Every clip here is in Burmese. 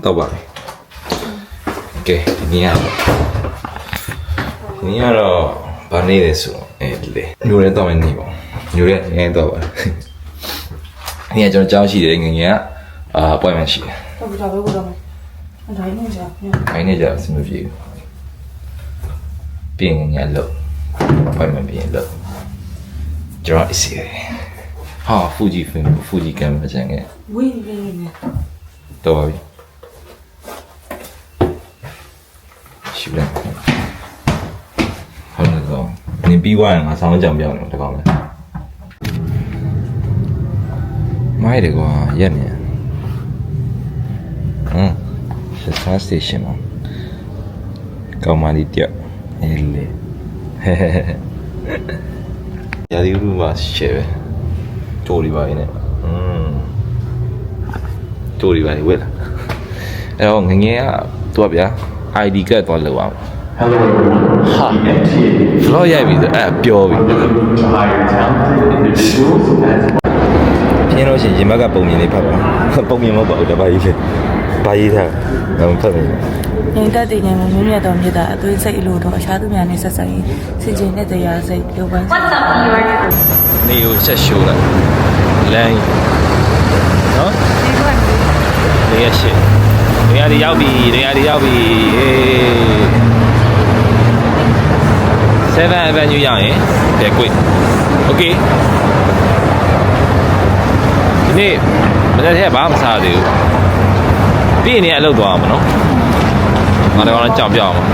တော့ပါကဲဒီနေ့ကတော့ဘာနေလဲဆိုလေညိုရဲတော့မနေပါညိုရဲငယ်တော့ပါဒီကကျွန်တော်ကြောင်းရှိတယ်ငယ်ငယ်appointment ရှိတယ်ဟုတ်ပြီဒါပဲကိုတော့မယ်ဒါနဲ့ကြာခိုင်းနေကြစမပြေပြင်ငယ်လို့ appointment ပြင်လို့ကျွန်တော်အစီဟာဖူဂျီဖင်ဖူဂျီကင်မကျန်ခဲ့ဝင်းနေနေတော့ပါပြီရှိတယ်ဟုတ်တယ်ကောနင်ပြီးသွားရင်ငါဆောင်းကြံပြောင်းတယ်တကောင်လဲမိုက်တယ်ကွာရက်နေဆက်စတေးရှင်းမှာကောင်းမလေးတက်ဟဲ့လေရာဒီရူမှာရှယ်ပဲတိုးရီပါနေတိုးရီပါနေဝက်လာအဲ့တော့ငငယ်ကသူကဗျာ ID ကတ်တော့လောက်အောင်ဟာဖလော့ရိုက်ပြီဆိုအဲ့ပြောပြီပြင်းလို့ရှိရင်ရင်ဘက်ကပုံမြင်လေးဖတ်ပါပုံမြင်မဟုတ်ပါဘူးတပါးကြီးလေဘာကြီးထားတော့ဖတ်မယ်ငိမ့်တက်တည်ငိမ့်မမြင့်မြတ်တော်မြတ်တာအသွေးစိတ်အလိုတော်အခြားသူများနဲ့ဆက်ဆံရေးစင်ကြင်တဲ့တရားစိတ်လိုပန်းနေကိုဆက်ရှိုးလိုက်လမ်းနော်နေရရှိနေရာဒီရောက်ပြီနေရာဒီရောက်ပြီ7 Avenue ရောက်ရင်တဲ့ကွတ်โอเคဒီနေ့မနေ့ကဘာမှမစားသေးဘူးပြီးရင်အလုပ်သွားအောင်မနော်ငါတို့ကကြောင်ပြောက်အောင်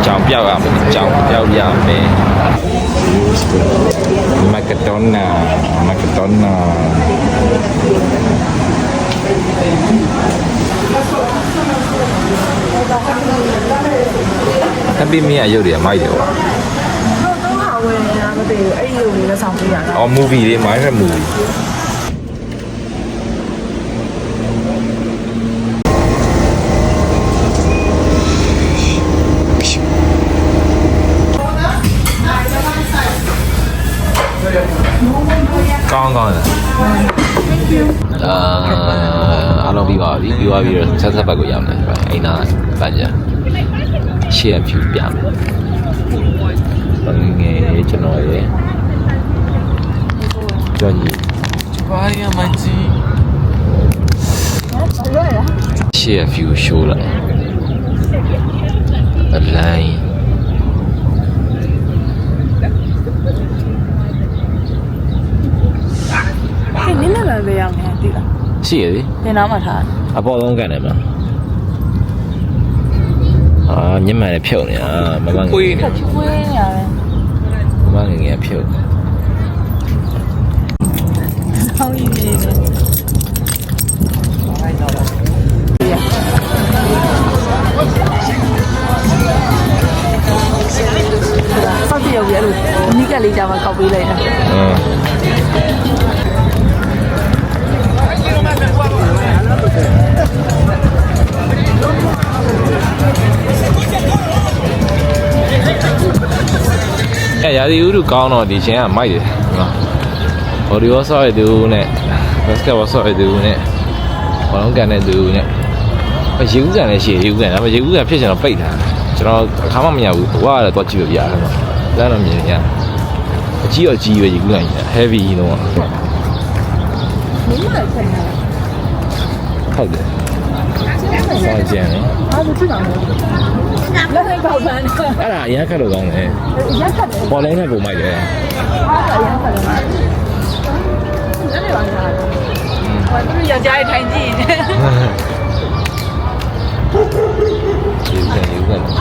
ကြောင်ပြောက်ရမယ်ကြောင်ပြောက်ရမယ်မကဒိုနာတပီမီအယုတ်တွေမိုက်တယ်ကွာတော့ဟာဝယ်နေတာမသိဘူးအဲ့ဒီလိုလေးလည်းဆောင်ပြရတာအော် movie လေးမိုင်းရဲ့ movieကောင်းတယ်အားလုံးပြီးပါပြီပြီးသွားပြီးတော့ဆက်ဘက်ကိုရောက်နေတယ်အိမ်နာပတ်ကြရှေ့အဖြူပြမယ်ငယ်ကျွန်တော်ရဲ့ကြော်ကြီးဘာရမကြီးရှေ့အဖြူရှိုးလိုက်အလိုင်းနင်းလည်းပဲရောက်နေပြီလားရှိရပြီသင်သားမှာထားအပေါ်ဆုံးကန်တယ်မညမလည်းဖြုတ်နေတာမမငယ်ခွေးနေရတယ်မမငယ်ဖြုတ်ဟောင်းကြီးနေတယ်ဆောက်ပြရောက်ပြီအဲ့လိုအနိကလေးကြာမှကောက်ပေးလိုက်တာရာသီဥတုကောင်းတော့ဒီချင်းကမိုက်တယ်နော်ဘော်ဒီရောဆော့ရတဲ့ဦးနဲ့ဘတ်စကတ်ဘောဆော့ရတဲ့ဦးနဲ့ဘောလုံးကန်တဲ့သူနဲ့ရေဦးကန်လည်းရှိရေဦးကန်ဒါပေမဲ့ရေဦးကန်ဖြစ်ချင်တော့ပိတ်ထားကျွန်တော်အခါမှမရဘူးဘွားကတော့တော့ကြည့်ပြရတယ်နော်ဒါတော့မြင်ရအကြီးတော့ကြီးပဲရေဦးကန်ကြီး heavy ကြီးတော့မင်းလည်းချိန်ရဟုတ်တယ်စားကြတယ်အားလုံးဖြစ်တာမဟုတ်လက်နဲ့ပေါက်ပန်းအဲ့ဒါအရင်ခက်လို့ကောင်းတယ်ရက်ခတ်တယ်ပေါ်လုံးနဲ့ပုံမိုက်တယ်အားအရင်ခတ်တယ်လက်နဲ့ပါလားဘာလို့ရကြရထိုင်ကြည့်နေရေဦးကန်ကြည့်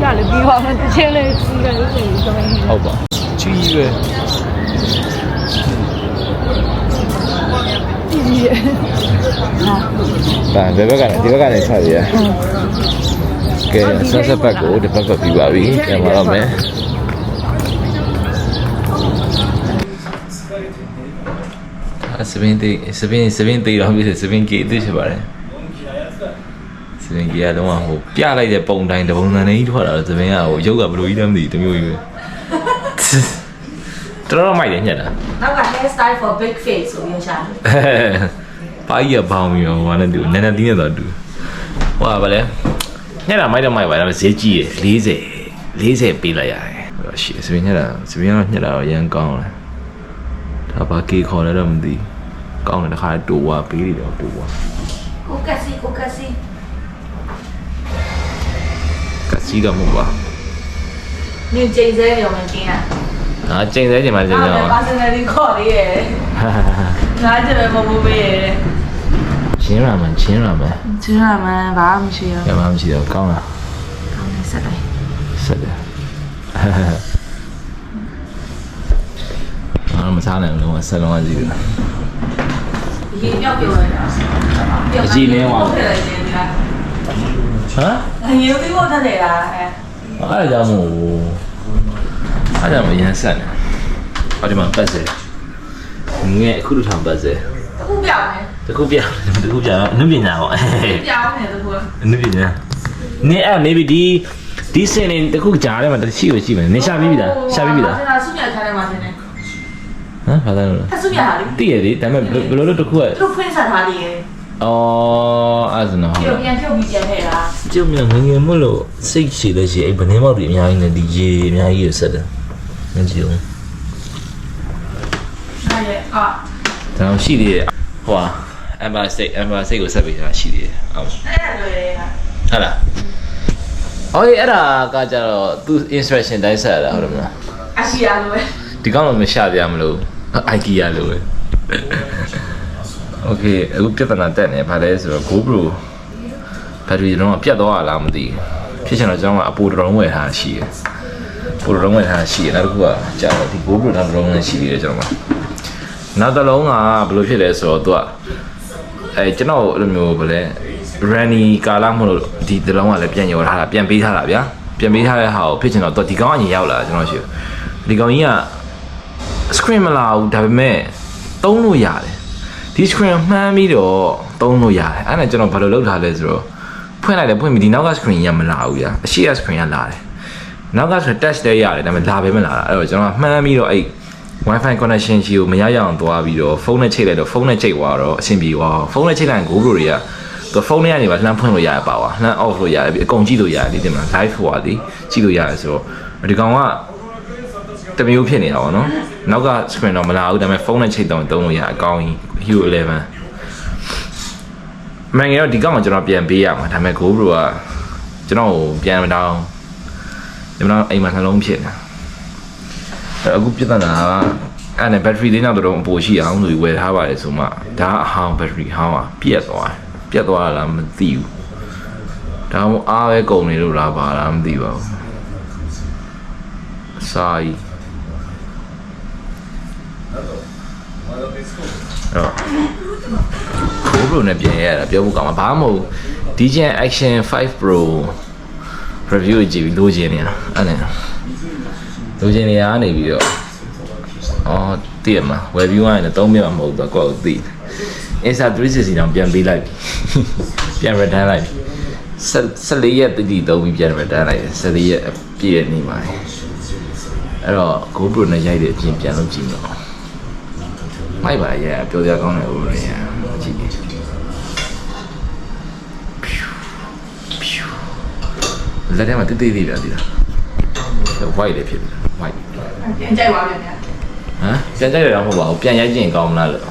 ရလေပြီးသွားမှတစ်ချင်းလေးစီးတယ်လို့ဆိုဟုတ်ပါကြီးပဲဟာဘယ်ဘက်ကလဲဒီဘက်ကလည်းဆက်ရကဲဆက်ဘက်ကိုဒီဘက်ကပြီးပါပြီပြန်လာတော့မယ်စပင်းတေးတော့ပြီစပင်းကေသိချင်ပါတယ်စပင်းကေကတော့ဟိုပြလိုက်တဲ့ပုံတိုင်းတပုံစံနဲ့ကြီးထွက်လာတော့စပင်းကဟိုရုပ်ကဘယ်လိုကြီးလဲမသိဘူးတမျိုးကြီးပဲ တော်တော်မိုက်တယ်ညက်တာ နောက်က hair style for big face ဆိုပြီးရှာတယ် ပါကြီးကပေါင်းပြီးတော့ဟိုကလည်းတူနန်းနန်းတင်းနဲ့တော့တူဟိုကဘာလဲညက်တာမိုက်တော့မိုက်ပါဒါပေမဲ့ဈေးကြီးရယ်40ပေးလိုက်ရတယ်ဟိုရှိစပင်းညက်တာစပင်းကတော့ညက်တာတော့ရမ်းကောင်းတယ်ဒါဘာကေခေါ်လဲတော့မသိကောင်းတယ်တစ်ခါတူဝါပေးတယ်တော့တူဝါ ကိုကစီကစီတော့မဟုတ်ပါ နင်ကျိန်စဲရောမကျင်းอ่ะ အာကျိန်စဲကျင်မှကျင်ကြပါ personality ခေါ်လေးရယ်ငါကြပဲမမမေးရယ် ချင်းရမယ်ကျင်းရမှာဘာမှမရှိရော ရမှမရှိတော့ကောင်းလား ကောင်းတယ်ဆက်တယ် ဆက်တယ်အားမစားနိုင်ဘူးလုံးဝဆက်လုံးဝကြည့်တယ် ရေပြောက်ပြောလိုက်တာ အကြည့်နေပါ ဟုတ်တယ်လေဒီလား ဟမ် အရင်ပြီးဖို့တက်တယ်လားအဲ အဲ့ဒါကြောင့်မို့အဲ့ဒါမှရမ်းဆက်နေအဲ့ဒီမှာပတ်စဲငဲ့အခုလိုထောင်ပတ်စဲ တခုပြောင်းနေ တခုပြအနုပညာပေါ့ ပြောင်းနေတခု အနုပညာနေအဲ့ maybe ဒီစင်နေတခုကြားထဲမှာတရှိကိုရှိမယ်နေရှာပြီးပြီလားရှာပြီးပြီလား ကျွန်တော်ဆုမြတ်ထားတယ်မှာတင်တယ် ဟမ်ဘာသာလို့ အဆုမြတ်ဟာလေ တည်ရလေဒါပေမဲ့ဘယ်လိုလုပ်တခုက သူဖွင့်ဆက်ထားလေ အော်အဲ့ဒါနော် ပြုတ်ပြန်ပြန်ထည့်တာ ကျုပ်မြန်ငငယ်မလို့စိတ်ရှိလို့ရှိအဲ့ဘယ်နှမောက်တွေအများကြီးနဲ့ဒီရေအများကြီးရဆက်တယ်မကြည့်ဘူး ဟာရဲ့အာ ဒါတော့ရှိသေးတယ်ဟိုဟာအမ်ဘာစိတ်ကိုဆက်ပေးတာရှိသေးတယ်ဟုတ် အဲ့ဒါလွယ်ရ ဟုတ်လားအော်အဲ့ဒါကကြတော့သူ instruction တိုင်းဆက်ရတာဟုတ်တယ်မလား အရှိရလွယ် ဒီကောင်တော့မရှာပြမလို့ IKEA လို့ပဲ Okay အခုပြဿနာတက်နေဘာလဲဆိုတော့ GoPro ဘက်ထရီတော့ပြတ်သွားလားမသိဘူးဖြစ်ချင်တော့ကျွန်တော်ကအပူတော်ဝယ်ထားရှိတယ်ပူတော်ဝယ်ထားရှိတယ်နောက်တစ်ခုကကြာတော့ဒီ GoPro တော့တော်တော်ရှိသေးတယ်ကျွန်တော်ကနောက်တစ်လုံးကဘယ်လိုဖြစ်လဲဆိုတော့သူကကျွန်တော်အဲ့လိုမျိုးဗလဲ Ranny ကာလာမလို့ဒီတစ်လုံးကလည်းပြန်ရောထားတာပြန်ပေးထားတာဗျာပြန်ပေးထားတဲ့ဟာကိုဖြစ်ချင်တော့ဒီကောင်အရင်ရောက်လာကျွန်တော်ရှိဒီကောင်ကြီးက screen မလာဘူးဒါပေမဲ့သုံးလို့ရတယ်ဒီ screen မှန်းပြီးတော့သုံးလို့ရတယ်အဲ့ဒါကျွန်တော်ဘာလို့လုပ်ထားလဲဆိုတော့ဖွင့်လိုက်တယ်ဖွင့်ပြီးဒီနောက်က screen ရမလာဘူးဗျာအရှိက screen ကလာတယ်နောက်က screen touch တဲ့ရတယ်ဒါပေမဲ့လာပဲမလာတာအဲ့တော့ကျွန်တော်မှန်းပြီးတော့အဲ့ Wi-Fi connection ရှိကိုမရရအောင်သွားပြီးတော့ဖုန်းနဲ့ချိတ်လိုက်တော့ဖုန်းနဲ့ချိတ်သွားတော့အဆင်ပြေသွားဖုန်းနဲ့ချိတ်လိုက်ရင် GoPro တွေကသူဖုန်းထဲကနေပါလှမ်းဖွင့်လို့ရရပါပါလှမ်း off လို့ရတယ်ပြီးအကုန်ကြည့်လို့ရတယ်ဒီတင်မှာ live ဟိုပါလေကြည့်လို့ရတယ်ဆိုတော့ဒီကောင်ကတမျိုးဖြစ်နေတာပေါ့နော်နောက်က screen တော့မလာဘူးဒါပေမဲ့ဖုန်းနဲ့ချိတ်တော့သုံးလို့ရအကောင်းကြီး Hue 11မင်းရောဒီကောင်ကကျွန်တော်ပြန်ပေးရမှာဒါပေမဲ့ GoPro ကကျွန်တော်ပြန်မတောင်းကျွန်တော်အိမ်မှာနှလုံးဖြစ်နေတာအခုပြဿနာကအဲ့နဲ့ battery လေးနောက်တော့အပိုရှိအောင်လို့ဝယ်ထားပါတယ်ဆိုမှဒါအဟောင်း battery ဟောင်းอ่ะပြတ်သွားလားမသိဘူးဒါမှမဟုတ်အားပဲကုန်နေလို့လားပါလားမသိပါဘူးစာကြီးတော့ GoPro နဲ့ပြင်ရတာပြောဖို့ကောင်းမှာဘာမှမဟုတ် DJI Action 5 Pro review ကြည့်ပြီးလိုချင်နေတာအဲ့နဲ့လိုချင်နေရနေပြီးတော့အော်တည်မှာ review ကလည်း3မိနစ်မှမဟုတ်တော့ကိုယ့်ကိုသိ Insta 360တောင်ပြန်ပေးလိုက်ပြန် return လိုက်14ရက်တည်သုံးပြီးပြန် return လိုက်14ရက်ပြည့်နေမှာအဲ့တော့ GoPro နဲ့ရိုက်တဲ့အပြင်ပြန်လုပ်ကြည့်တော့မိုက်ပါရဲ့ပြောပြကောင်းတယ် GoPro နဲ့ကြည့်လက်ထဲမှာတိတ်တိတ်လေးပြသည်လား white လေးဖြစ်တယ် white ပြန်ကြိုက်ပါပြန်ဟမ်ပြန်ကြိုက်ရတော့မဟုတ်ပါဘူးပြန်ရိုက်ကြည့်ရင်ကောင်းမလားလို့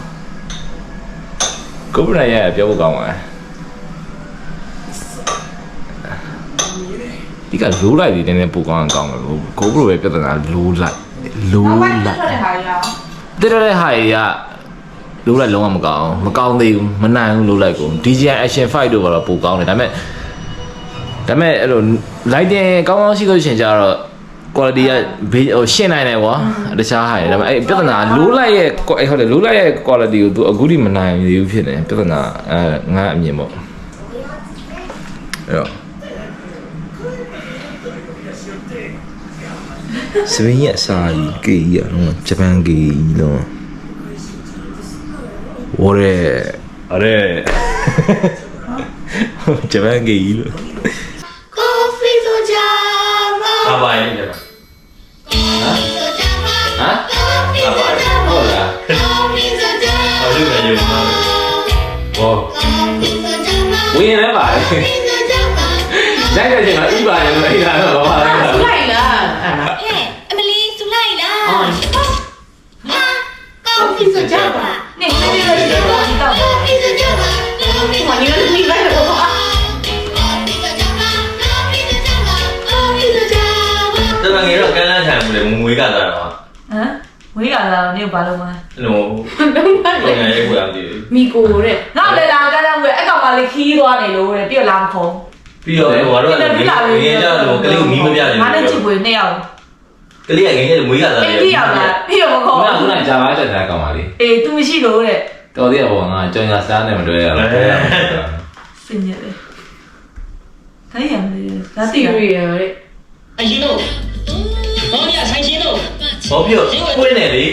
GoPro နဲ့ရိုက်ပြောဖို့ကောင်းပါဒီကလိုးလိုက်ဒီနည်းနည်းပိုကောင်းအောင်ကောင်းတယ် GoPro ပဲပြဿနာလိုးလိုက်တက်တဲ့ဟာကြီးကလိုးလိုက်လုံးဝမကောင်းသေးဘူးမနိုင်ဘူးလိုးလိုက်ကို DJI Action 5တို့ကတော့ပိုကောင်းတယ်ဒါပေမဲ့အဲ့လို lighting ကောင်းကောင်းရှိလို့ရှင်ကြတော့ quality ကဟိုရှင်းနိုင်တယ်ကွာတခြားဟာတွေဒါပေမဲ့အဲ့ပြဿနာလိုးလိုက်ရဲ့ဟုတ်တယ်လိုးလိုက်ရဲ့ quality ကိုသူအခုထိမနိုင်ဘူးဖြစ်နေပြဿနာငါအမြင်ပေါ့အဲ့တော့စပင်းရဲ့အစာကြီးကေကြီးอ่ะနော်ဂျပန်ကေကြီးနော်ဝရဲဂျပန်ကေကြီးလို့ Coffee ဆိုကြမှာ အပိုင်းဟမ် ဟောဝင်ရဲပါလေနိုင်တဲ့ချိန်မှာဥပါရင်လိုက်တာတော့ဘာလဲ ဆူလိုက်လားအဲ့ဒါ အမလီဆူလိုက်လား အော် ကောင်းပြီဆိုကြပါ နေနေနေတော့တော့ ကောင်းပြီဆိုကြပါကောင်းပြီ ဟိုညီလေးမိလိုက်တော့ တမငယ်တော့ကန်းလန်းထိုင်မှုလေငွေကလာတော့ ဟမ်ဝေးကလာနေဘာလို့မလဲ အဲ့လို တော့ပါလေ ငယ်ရေးကိုရမသိဘူး မိကိုတဲ့ ငါလည်းလာကန်းဝေးအဲ့ကောင်ကလေခီးသွားနေလို့တဲ့ပြက်လာမခေါ် ပြီးတော့ဟိုကတော့ငယ်ကြတော့ကလေးကိုမီးမပြချင် ငါနဲ့ချစ်ပွေနှစ်ယောက်က လေးကငယ်ငွေကလာ အေးပြရောက်လာပြမခေါ် ခုနဂျာပါတက်တဲ့ကောင်ပါလေ အေး तू မရှိလို့တဲ့ တော်သေးဘောငါကြောင်ညာစားနေမတွေ့ရဘူး စင်ရတယ်ခိုင်းရမယ်ဒါတိ တီ ရ ရီရတဲ့ အရင်တော့ဘောင်းရဆိုင်ရှင်တော့ ဟောပြောပွင့်နေလေ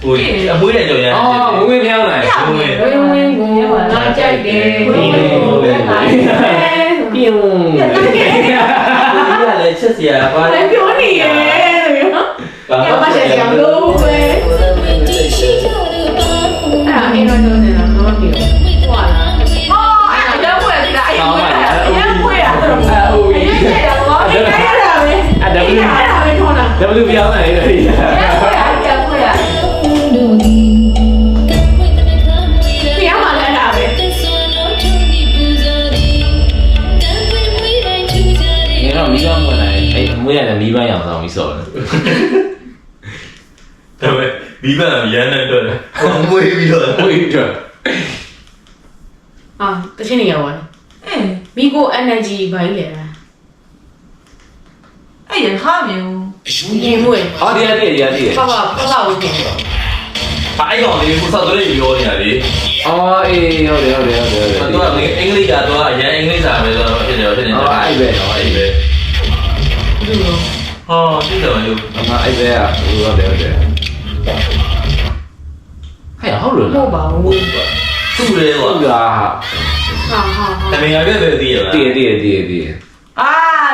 ဟိုအမွေးတဲ့ကြောင်ရ အော်ဝင်ဝင်ပြောင်းလာ ဝင်းဝင်းကိုငါကြိုက်တယ်ဝင်းဝင်းကိုလည်းငါကြိုက်တယ် ပြုံး ဒီကလည်းချက်စရာပါ လည်းပြောနေရဲ့နော်ကျောင်းမဆက်ကြလို့ပဲအဲ့ဒါအင်းတော့နေတာမမပြောဟွာလား ဟောအဲ့ဒါဝယ်တာအဲ့ဒါဝယ်တာအဲ့ဝယ်ရတော့ အိုး အဲ့ဒါရတော့အဲ့ဒါရတာပဲ အဒဘလူ အဲ့ဒါပဲထောင်းတာ ဒဘလူပြောင်းလာတယ် အဲ့ဝယ်ရအဲ့ဝယ်ရ ဖျားမှလည်းအဲ့ဒါပဲ 你让米缸过来，哎，我也在米缸养上，没少了。 ဒါပေမဲ့မီးပန်းရမ်းနေတော့အမွေးပြီးတော့ 我一着， ဟာတချင်းနေရောပါ အေး မိကို energy ဘိုင်းလေလား အဲ့ရဟာမျိုး ရင်မွေး 好，第二第二第 ပါ 二。 ပါဝင်တယ် အားရောင်လေးကိုစောက်တဲ့ရောနေတာလေ 哦，哎，好的好的好的。 တော့အင်္ဂလိပ်ကတော့အရင်အင်္ဂလိပ်စာပဲဆိုတော့ဖြစ်နေတော့ဖြစ်နေတယ်အဲ့ပဲ ဘူးလို့ ဟောသိတယ်လို့ 妈，哎对啊，好的好的。哎呀，好热 မဟုတ်ပါဘူး သူ့လေကွာ 对啊， ဟာဟာဟာ အမေကပြည့်တယ်သိရလား 第。 အာ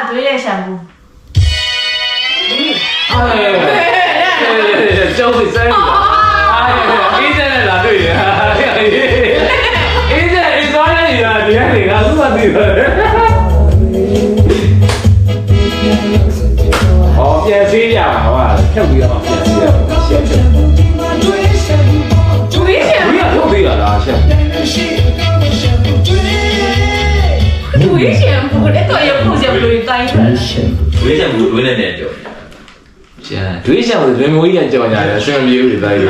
တွေးရရှမ်ဘူး 哎，交会生日。哎呀，A 在那哪对的？A 在 A 抓着你了，你看你看，是吧？对的。好，变 C 呀，好吧，跳不要，变 C 呀，行行。 တွေးချင် 不要跳对了啦，行。 တွေးချင်ဘူး အဲ့တော့ရဖို့ချက်တွေတိုင်းတယ် ဝေးချင်ဘူးဝေးနေတယ်ကြော 行，对象是人模一样叫家的，虽然没有的在里面。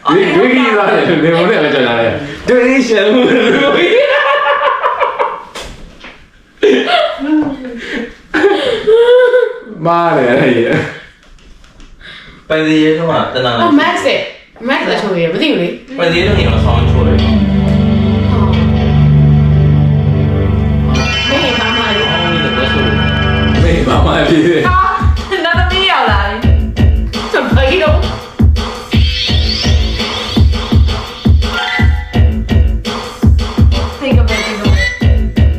对对，啥的，人模那个叫家的，对象是人模一样。妈的，哎呀！ ပိုင်စီရဲတော့တနန်း အ max တဲ့ max အချိုးရမသိဘူးလေ ပိုင်စီရဲတော့ညောင်းဆောင်ချိုးတယ် မင်းပါမလေး 没妈妈的。 ဟာနာသမီးရောက်လာပြီ စပယ်တော့ သိကပဲသိကပဲ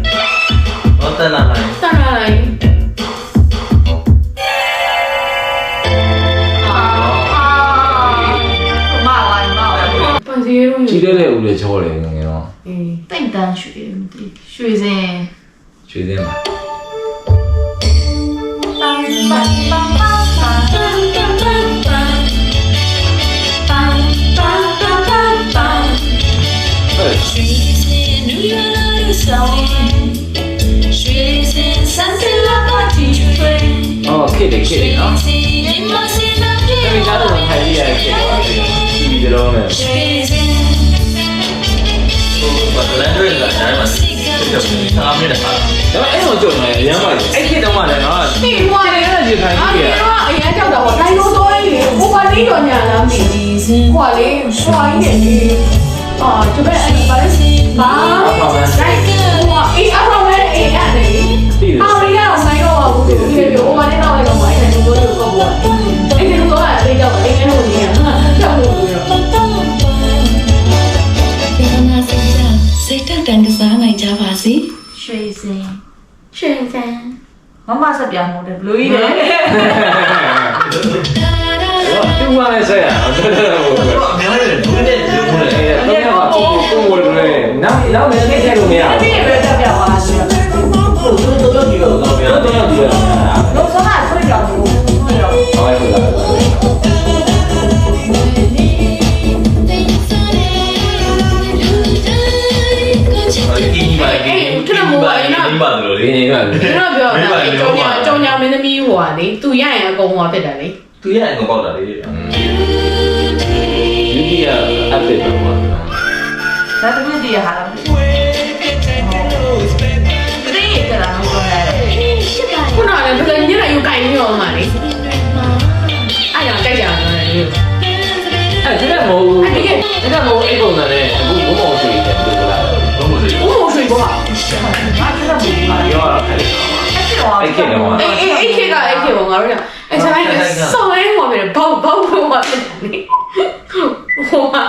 ဟောတနန်းလိုက် တန်းလာလိုက် မဝိုင်းမဝိုင်း ပန်စီရုံး 记得嘞，屋里炒嘞，那个喏， အေး တိတ်တန်းရွှေမသိရွှေစင် 确定吗？ ပန်းပန်းပန်းပန်းပန်းပန်းပန်းပန်းပန်းပန်းပန်း 哎，哦，K 的 K 的啊，那你家都能拍厉害 K 的，TV 这种的。 ဟိုလန်ဒရစ်ကတိုင်းမှာဖြစ်တယ်5မိနစ်ဟာ 然后哎，我叫什么？两百。哎，K 的话呢，啊， တိဟွာလေ 那就看 အာ 一 ဒီ 个。 တော့အရင်ကြောက်တာပေါ့တိုင်းလို့တော့လေဟိုပါလေးတော့ညာလားမသိဘူးဟွာလေဟွာကြီးနေအာကျပဲအဲ့ပါလေဘာတိုင်းဟွာအေးအဖေမဲအေးအဲ့လေ 对的。 အာရီကတော့ဆိုင်တော့ဘူးဒီလိုဟိုပါလေးတော့လိုက်တော့မိုင်းတယ်ဒီလိုတော့ပေါ့အဲ့ဒီလိုတော့အဲ့ကြောက်တယ်အဲ့လိုနေရဟာကြောက်လို့ရော စိတ်တက်တန်ကစားနိုင်ကြပါစေ ရွှေစင် ရှင်စံ မမဆက်ပြောင်းမို့တယ်ဘလူးကြီးတယ် 对嘛来说呀，对对对。 တော့အများကြီးဒွေးနဲ့ဒွေးမိုးတယ် 哎呀，都要把屁股拱ဝင်လေနောက်လည်းသိခဲ့လို့မရ ဒီပဲတက်ပြသွားတယ် တော့ဒီလိုတော့ပြန်တော့ဒီလို လို့ဆုံးတာဆွေးကြောင်ဘူးဟုတ်ရော ဟောရဟုတ်လား ဒီပါဒီပါလို့လေ ဒီနေ့က ကျွန်တော်ပြောတာကြောင်ညာမင်းသမီးဟိုဟာလေသူရရင်အကုန်ဟောဖြစ်တယ်လေ သူရရင်ကောက်တာလေ ဒီကအပ်တယ်တော့မှာ ဒါတမန်တရားဟာလားတိရကြလားမပြောရခုနကလည်းဘယ်လိုညနေယူကင်နေရောမှာလေအားရကြိုက်ကြတယ်လေ အဲ့ဒါမဟုတ်ဘူးဒါကမဟုတ်အိတ်ပုံနဲ့အခုဘုံအောင်ဆွေးတယ်ပြောလား တော့မလို့ ဘုံဆွေဘောဟာငါကျတော့ဘူးပါ ပြောရတာလေ အိတ်ခေတော့ အေးခေကအေးခေဘောငါတို့ကအဲ့ဆိုင်ကစောင်းရဲဟောမယ်ဘောက်ဘောမှာနေဟိုမှာ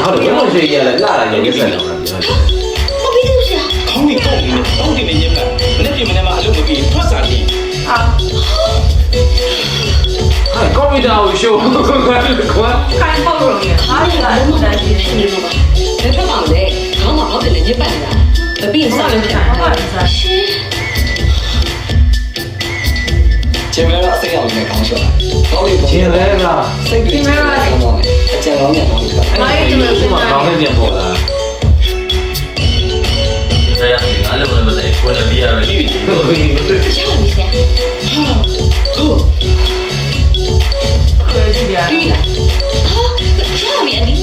ဟုတ်တယ်ဘုံဆွေးရလာလာရုံကိစ္စတော့ပြောတယ် ခေါင်းကြီးကောက်နေတယ်တောင်းတင်နေရက်ပတ်မနေ့ပြင်မနေ့မှာအလုပ်မပြီးထွက်စားနေ အာ ဟာကွန်ပျူတာကိုရှိုးကွာ ခိုင်းပေါက်လို့ရအားရတာလည်းတန်းနေနေလို့ပါ ဘယ်ဖက်မှာလဲခေါင်းမှာဟောက်တယ်လေညစ်ပတ်နေတာတပည့် စ စ လို့ လို့ ခို ခို င်း င်း ပါလား 前面那谁要应该刚说了，高丽 ချင်းလဲလား 谁给前面刚说的，见老面刚说。 မိုင်းဒီလို ဒီမှာကောင်းနေပြန်ပေါ်လာ ဆရာကလည်းလည်းမသိကိုယ်လည်းပြရတယ်ဒီ ဟုတ်ပြီ ရှာလို့ဆရာ ဟုတ် ကိုကြည့်ရ ပြီးလားဟာရှာလို့ရသည်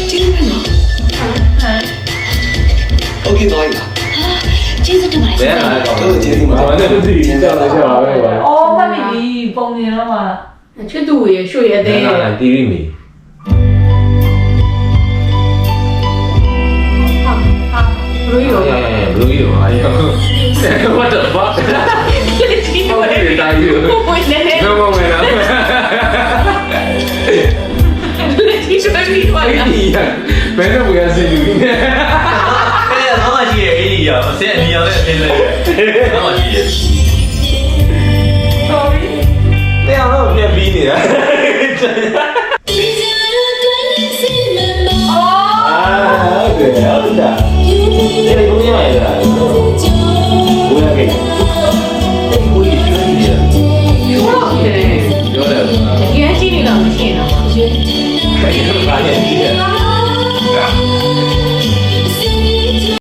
ကျင်းမနော် OK 到一个， ကျင်းစတယ်မလား ဘယ်မှာကောင်း 都是接地嘛。 ဘာလဲဒီကြောက်တယ်ချက်ပါပဲကွာ အော်ဖတ်ပြီပုံနေတော့မှချစ်သူရေရွှေရတဲ့ တီရီမီ ဘလူးရော ဘလူးရောအားရ What the fuck ဒီလိုလေ တာယူ ဘယ်နဲ့လဲ no moment လား ဒီစပီးပါ အဲ့ဒီဘယ်တော့ဝင်စီလူနေ အဲ့ဒါတော့ရှိရဲ့အေးရောဆရာဒီရောလည်းအင်းလေတော့ရှိရဲ့ sorry တဲ့အောင်တော့ပြန်ပြီးနေတာ